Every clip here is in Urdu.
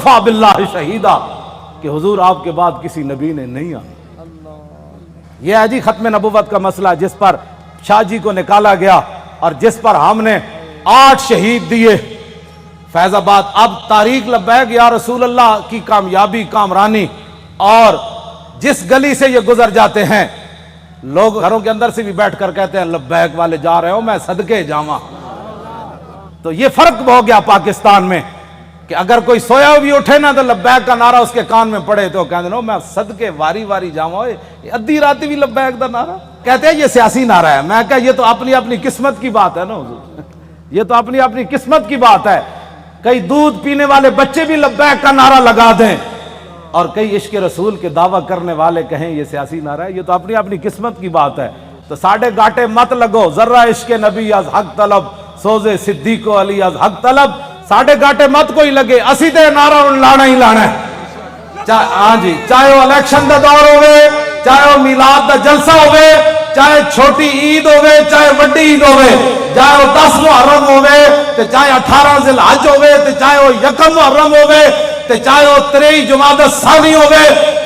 وکفا باللہ شہیدا کہ حضور آپ کے بعد کسی نبی نے نہیں آنا۔ یہ ہے جی ختم نبوت کا مسئلہ، جس پر شاہ جی کو نکالا گیا اور جس پر ہم نے 8 شہید دیے فیض آباد۔ اب تاریخ لبیک یا رسول اللہ کی کامیابی کامرانی، اور جس گلی سے یہ گزر جاتے ہیں لوگ گھروں کے اندر سے بھی بیٹھ کر کہتے ہیں لبیک والے جا رہے ہو، میں صدقے جاواں۔ تو یہ فرق ہو گیا پاکستان میں کہ اگر کوئی سویا بھی اٹھے نا تو لبیک کا نعرہ اس کے کان میں پڑے تو کہتے ہیں میں صدقے واری واری جاواں، ادھی راتی بھی لبیک دا نعرہ کہتے ہیں یہ سیاسی نعرہ ہے۔ میں کہا یہ تو اپنی اپنی قسمت کی بات ہے نا حضور، یہ تو اپنی اپنی قسمت کی بات ہے۔ کئی دودھ پینے والے بچے بھی لبیک کا نعرہ لگا دیں اور کئی عشق رسول کے دعویٰ کرنے والے کہیں یہ سیاسی نعرہ ہے، یہ تو اپنی اپنی قسمت کی بات ہے۔ تو ساڑھے گاٹے مت لگو، ذرہ عشق نبی از حق طلب، سوزے صدیق و علی از حق طلب، ساڑھے گاٹے مت کوئی لگے، اسی تے نعرہ لانا ہی لانا ہے۔ ہاں جی، چاہے وہ الیکشن دا دور ہوئے، چاہے وہ میلاد دا جلسہ ہوئے، چاہے چھوٹی عید ہوئے، چاہے بڑی عید ہوئے، چاہے وہ 10 محرم ہوئے، چاہے 18 ذی الحج ہوئے، چاہے وہ 1 محرم ہوئے، چاہے وہ 23 جمادی الثانی ہوئے،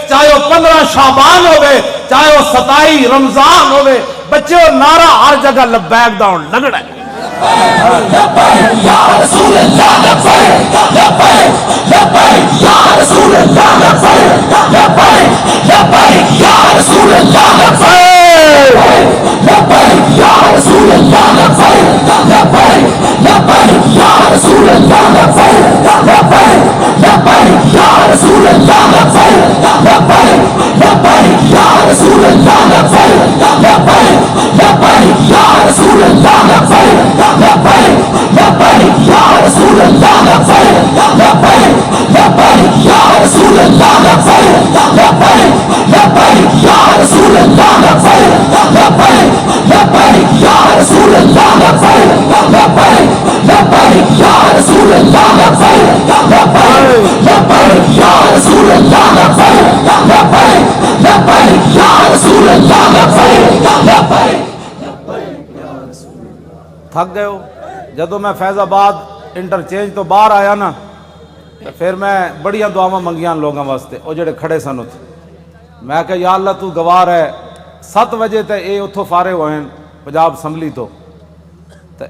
چاہے وہ 15 شعبان ہوئے، چاہے وہ 27 رمضان ہوئے، بچے وہ نعرہ ہر جگہ لبیک دا لگڑا ہے۔ لبیک یا رسول اللہ، لبیک لبیک لبیک یا رسول اللہ، لبیک لبیک لبیک یا رسول اللہ، لبیک لبیک یا رسول اللہ، لبیک لبیک لبیک یا رسول اللہ، لبیک لبیک لبیک یا رسول اللہ، لبیک لبیک لبیک یا رسول اللہ، لبیک لبیک لبیک یا رسول اللہ، لبیک لبیک لبیک یا رسول اللہ، لبیک لبیک لبیک یا رسول اللہ، لبیک لبیک لبیک یا رسول اللہ، لبیک لبیک لبیک یا رسول اللہ، لبیک لبیک لبیک یا رسول اللہ، لبیک لبیک لبیک یا رسول اللہ، لبیک لبیک لبیک یا رسول اللہ، لبیک لبیک۔ تھک گئے ہو؟ جدو میں فیض آباد انٹرچینج تو باہر آیا نا تو پھر میں بڑیاں دعاواں منگیاں لوگوں واسطے، وہ جڑے کھڑے سن اتھے، میں کہا یا اللہ تو گوار ہے 7 بجے تے اے اتھوں فارغ ہوئے ہیں پنجاب اسمبلی تو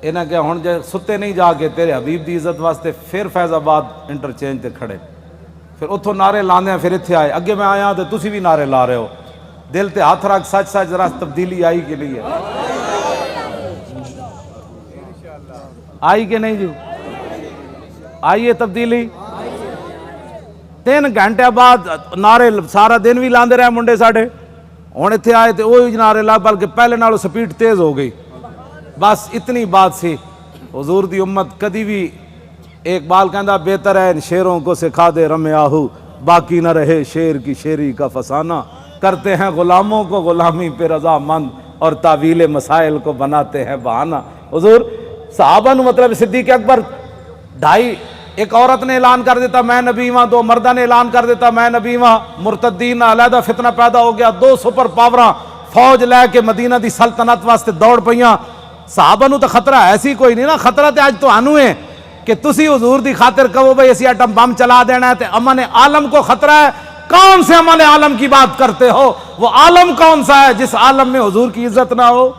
انہیں کہ ہن جے ستے نہیں جا کے تیرے حبیب دی عزت واسطے پھر فیض آباد انٹرچینج تے کھڑے، پھر اتھوں نعرے لاندے ہیں، پھر اتھے آئے، اگے میں آیا تو تسی بھی نعرے لا رہے ہو، دل تے ہاتھ رکھ سچ سچ ذرا تبدیلی آئی کہ نہیں ہے؟ آئی کہ نہیں جو؟ آئیے تبدیلی؟ 3 گھنٹے بعد نعرے سارا دن بھی لاندے رہے منڈے ساڑھے، ہن اتھے آئے تے وہی نعرے لا، بلکہ پہلے نالوں سپیڈ تیز ہو گئی۔ بس اتنی بات سی، حضور دی امت کدی بھی، ایک بال کہندا بہتر ہے ان شیروں کو سکھا دے رم آہو، باقی نہ رہے شیر کی شیری کا فسانہ، کرتے ہیں غلاموں کو غلامی پہ رضا مند اور تعویل مسائل کو بناتے ہیں بہانہ۔ حضور صحابہ نو مطلب صدیق اکبر 2.5، ایک عورت نے اعلان کر دیتا میں نبی ہاں، 2 مردہ نے اعلان کر دیتا میں نبی ہاں، مرتدین علیحدہ فتنہ پیدا ہو گیا، 2 سپر پاوراں فوج لے کے مدینہ دی سلطنت واسطے دوڑ پئیاں۔ صحابہ نو تو خطرہ ایسی کوئی نہیں نا، خطرہ تے آج تو آنو ہے کہ تسی حضور دی خاطر کہو بھئی اسی ایٹم بم چلا دینا ہے، تے امن عالم کو خطرہ ہے۔ کون سے امن عالم کی بات کرتے ہو؟ وہ عالم کون سا ہے جس عالم میں حضور کی عزت نہ ہو؟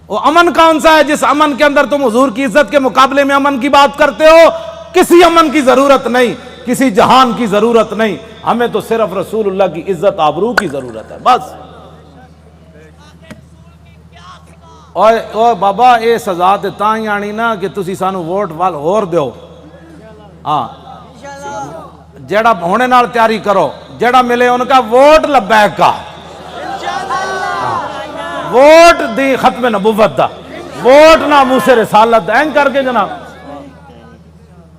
وہ امن کون سا ہے جس امن کے اندر تم حضور کی عزت کے مقابلے میں امن کی بات کرتے ہو؟ کسی امن کی ضرورت نہیں، کسی جہان کی ضرورت نہیں، ہمیں تو صرف رسول اللہ کی عزت آبرو کی ضرورت ہے بس۔ اور بابا اے سزا تے تاں ہی آنی نا کہ تسی سانو ووٹ وال ہور دیو، ہاں جیڑا ہونے نال تیاری کرو، جیڑا ملے ان کا ووٹ لبیک کا، ووٹ دی ختم نبوت دا، ووٹ ناموس رسالت این کر کے جناب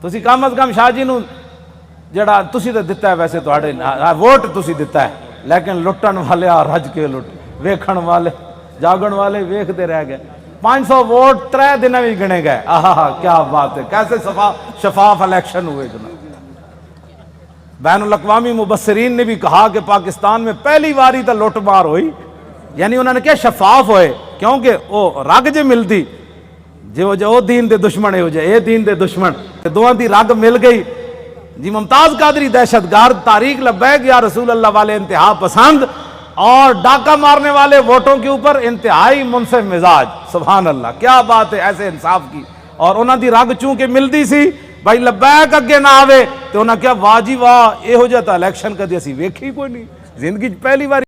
تسی کم از کم شاہ جی نو جڑا تسی تے دتا ہے، ویسے تواڈے ووٹ تسی دتا ہے، لیکن لٹن والے رج کے لٹ، ویکھن والے جاگن والے ویکھتے رہ گئے۔ 500 ووٹ 3 دن میں گنے گئے، آہا کیا بات ہے، کیسے شفاف الیکشن ہوئے جناب۔ بین الاقوامی مبصرین نے بھی کہا کہ پاکستان میں پہلی باری تو لوٹ مار ہوئی، یعنی انہوں نے کیا شفاف ہوئے، کیونکہ وہ رگ جے ملتی جو دین دے دشمن ہے ہو جائے، اے دین دے دشمن دوہاں دی رگ مل گئی جی ممتاز قادری دہشت گرد، تحریک لبیک یا رسول اللہ والے انتہا پسند، اور ڈاکہ مارنے والے ووٹوں کے اوپر انتہائی منصف مزاج. سبحان اللہ، کیا بات ہے ایسے انصاف کی. اور انہاں دی رگ چونکہ ملدی سی بھائی لبیک اگے نہ آوے تو انہاں کیا واہ جی واہ، یہو جہا تا الیکشن کدی اسی ویکھی کوئی نہیں زندگی پہلی بار.